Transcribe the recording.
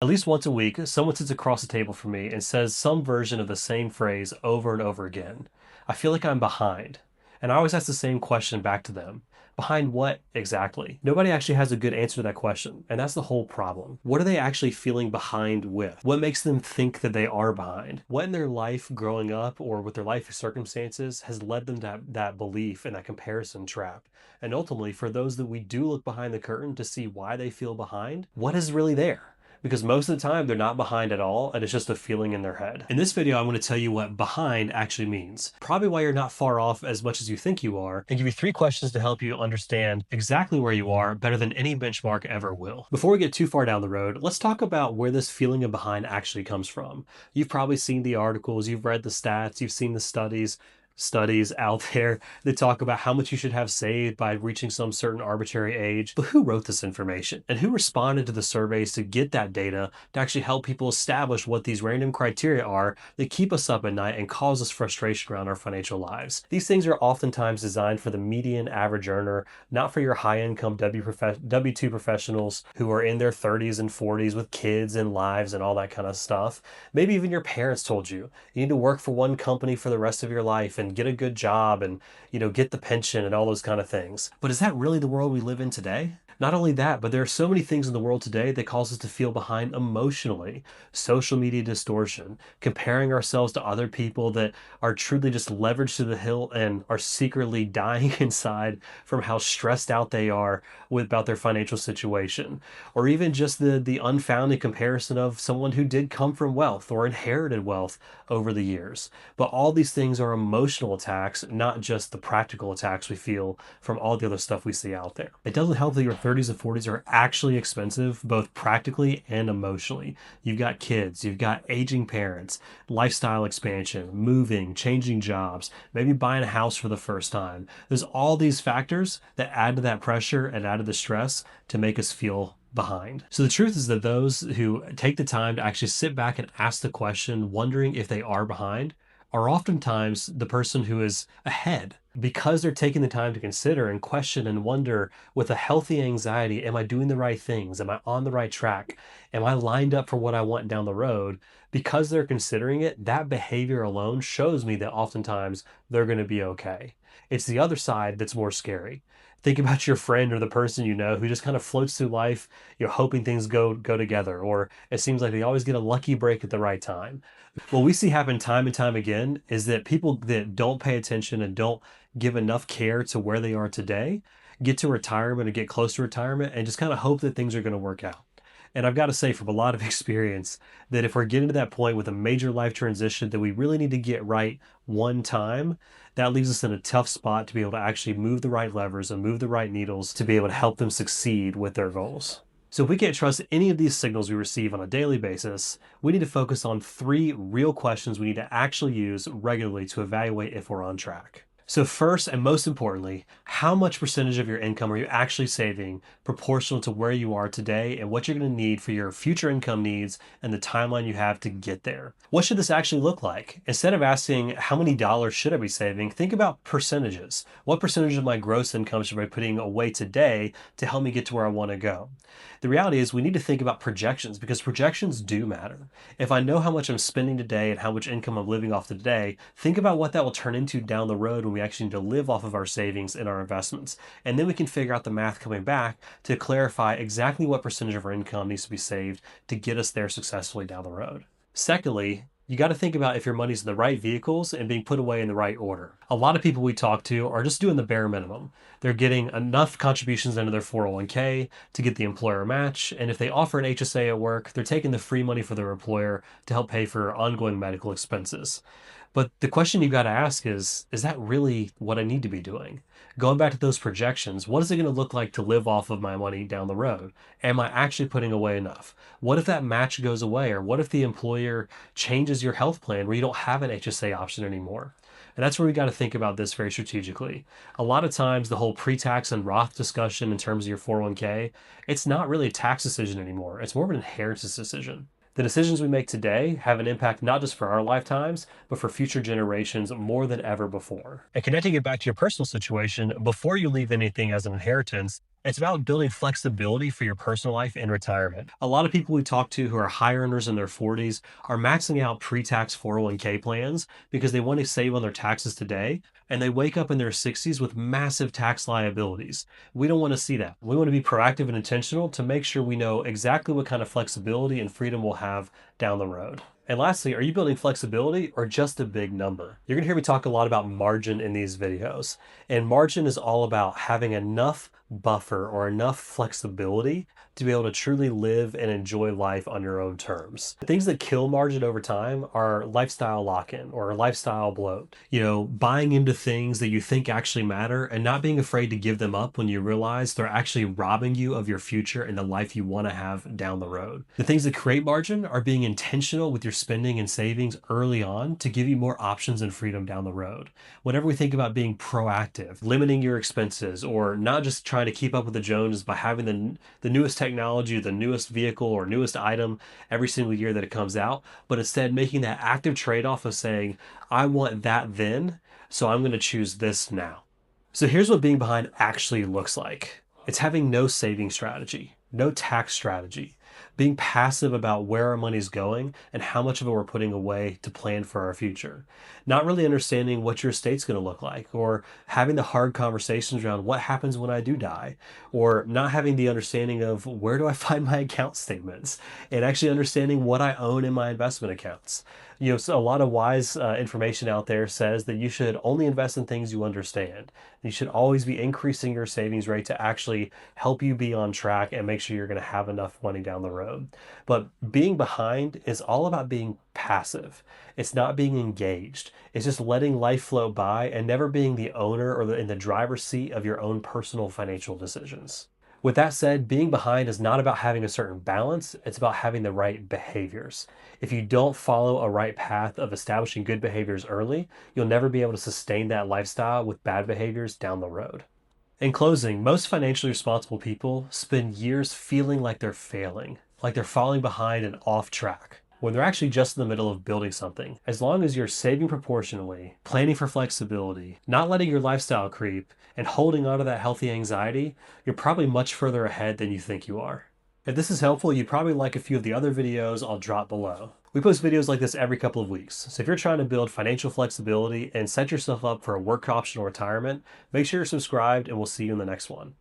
At least once a week, someone sits across the table from me and says some version of the same phrase over and over again. I feel like I'm behind. And I always ask the same question back to them. Behind what exactly? Nobody actually has a good answer to that question, and that's the whole problem. What are they actually feeling behind with? What makes them think that they are behind? What in their life growing up or with their life circumstances has led them to that belief and that comparison trap? And ultimately, for those that we do look behind the curtain to see why they feel behind, what is really there? Because most of the time they're not behind at all and it's just a feeling in their head. In this video, I'm going to tell you what behind actually means, probably why you're not far off as much as you think you are, and give you 3 questions to help you understand exactly where you are better than any benchmark ever will. Before we get too far down the road, let's talk about where this feeling of behind actually comes from. You've probably seen the articles, you've read the stats, you've seen the studies out there that talk about how much you should have saved by reaching some certain arbitrary age. But who wrote this information and who responded to the surveys to get that data to actually help people establish what these random criteria are that keep us up at night and cause us frustration around our financial lives? These things are oftentimes designed for the median average earner, not for your high income W2 professionals who are in their 30s and 40s with kids and lives and all that kind of stuff. Maybe even your parents told you need to work for one company for the rest of your life and get a good job and, get the pension and all those kind of things. But is that really the world we live in today? Not only that, but there are so many things in the world today that cause us to feel behind emotionally. Social media distortion, comparing ourselves to other people that are truly just leveraged to the hilt and are secretly dying inside from how stressed out they are about their financial situation. Or even just the unfounded comparison of someone who did come from wealth or inherited wealth over the years. But all these things are emotional attacks, not just the practical attacks we feel from all the other stuff we see out there. It doesn't help that your 30s and 40s are actually expensive, both practically and emotionally. You've got kids, you've got aging parents, lifestyle expansion, moving, changing jobs, maybe buying a house for the first time. There's all these factors that add to that pressure and add to the stress to make us feel behind. So the truth is that those who take the time to actually sit back and ask the question, wondering if they are behind, are oftentimes the person who is ahead because they're taking the time to consider and question and wonder with a healthy anxiety, am I doing the right things? Am I on the right track? Am I lined up for what I want down the road? Because they're considering it, that behavior alone shows me that oftentimes they're going to be okay. It's the other side that's more scary. Think about your friend or the person you know who just kind of floats through life, hoping things go together, or it seems like they always get a lucky break at the right time. What we see happen time and time again is that people that don't pay attention and don't give enough care to where they are today get to retirement or get close to retirement and just kind of hope that things are going to work out. And I've got to say from a lot of experience that if we're getting to that point with a major life transition that we really need to get right one time, that leaves us in a tough spot to be able to actually move the right levers and move the right needles to be able to help them succeed with their goals. So if we can't trust any of these signals we receive on a daily basis, we need to focus on 3 real questions we need to actually use regularly to evaluate if we're on track. So first and most importantly, how much percentage of your income are you actually saving proportional to where you are today and what you're going to need for your future income needs and the timeline you have to get there? What should this actually look like? Instead of asking how many dollars should I be saving, think about percentages. What percentage of my gross income should I be putting away today to help me get to where I want to go? The reality is we need to think about projections because projections do matter. If I know how much I'm spending today and how much income I'm living off today, think about what that will turn into down the road when we actually need to live off of our savings and our investments. And then we can figure out the math coming back to clarify exactly what percentage of our income needs to be saved to get us there successfully down the road. Secondly, you got to think about if your money's in the right vehicles and being put away in the right order. A lot of people we talk to are just doing the bare minimum. They're getting enough contributions into their 401k to get the employer match, and if they offer an HSA at work, they're taking the free money for their employer to help pay for ongoing medical expenses. But the question you got to ask is that really what I need to be doing? Going back to those projections, what is it going to look like to live off of my money down the road? Am I actually putting away enough? What if that match goes away? Or what if the employer changes your health plan where you don't have an HSA option anymore? And that's where we got to think about this very strategically. A lot of times, the whole pre-tax and Roth discussion in terms of your 401k, it's not really a tax decision anymore. It's more of an inheritance decision. The decisions we make today have an impact not just for our lifetimes, but for future generations more than ever before. And connecting it back to your personal situation, before you leave anything as an inheritance, It's about building flexibility for your personal life and retirement. A lot of people we talk to who are high earners in their 40s are maxing out pre-tax 401k plans because they want to save on their taxes today, and they wake up in their 60s with massive tax liabilities. We don't want to see that. We want to be proactive and intentional to make sure we know exactly what kind of flexibility and freedom we'll have down the road. And lastly, are you building flexibility or just a big number? You're going to hear me talk a lot about margin in these videos. And margin is all about having enough buffer or enough flexibility to be able to truly live and enjoy life on your own terms. The things that kill margin over time are lifestyle lock-in or lifestyle bloat. You know, buying into things that you think actually matter and not being afraid to give them up when you realize they're actually robbing you of your future and the life you want to have down the road. The things that create margin are being intentional with your spending and savings early on to give you more options and freedom down the road. Whenever we think about being proactive, limiting your expenses, or not just trying to keep up with the Joneses by having the newest technology, the newest vehicle, or newest item every single year that it comes out, but instead making that active trade-off of saying, I want that then, so I'm going to choose this now. So here's what being behind actually looks like. It's having no saving strategy, no tax strategy, being passive about where our money's going and how much of it we're putting away to plan for our future. Not really understanding what your estate's going to look like, or having the hard conversations around what happens when I do die, or not having the understanding of where do I find my account statements, and actually understanding what I own in my investment accounts. You know, so a lot of wise information out there says that you should only invest in things you understand. You should always be increasing your savings rate to actually help you be on track and make sure you're going to have enough money down the road. But being behind is all about being passive. It's not being engaged. It's just letting life flow by and never being the owner or in the driver's seat of your own personal financial decisions. With that said, being behind is not about having a certain balance, it's about having the right behaviors. If you don't follow a right path of establishing good behaviors early, you'll never be able to sustain that lifestyle with bad behaviors down the road. In closing, most financially responsible people spend years feeling like they're failing, like they're falling behind and off track, when they're actually just in the middle of building something. As long as you're saving proportionally, planning for flexibility, not letting your lifestyle creep, and holding on to that healthy anxiety, you're probably much further ahead than you think you are. If this is helpful, you'd probably like a few of the other videos I'll drop below. We post videos like this every couple of weeks, so if you're trying to build financial flexibility and set yourself up for a work option or retirement, make sure you're subscribed and we'll see you in the next one.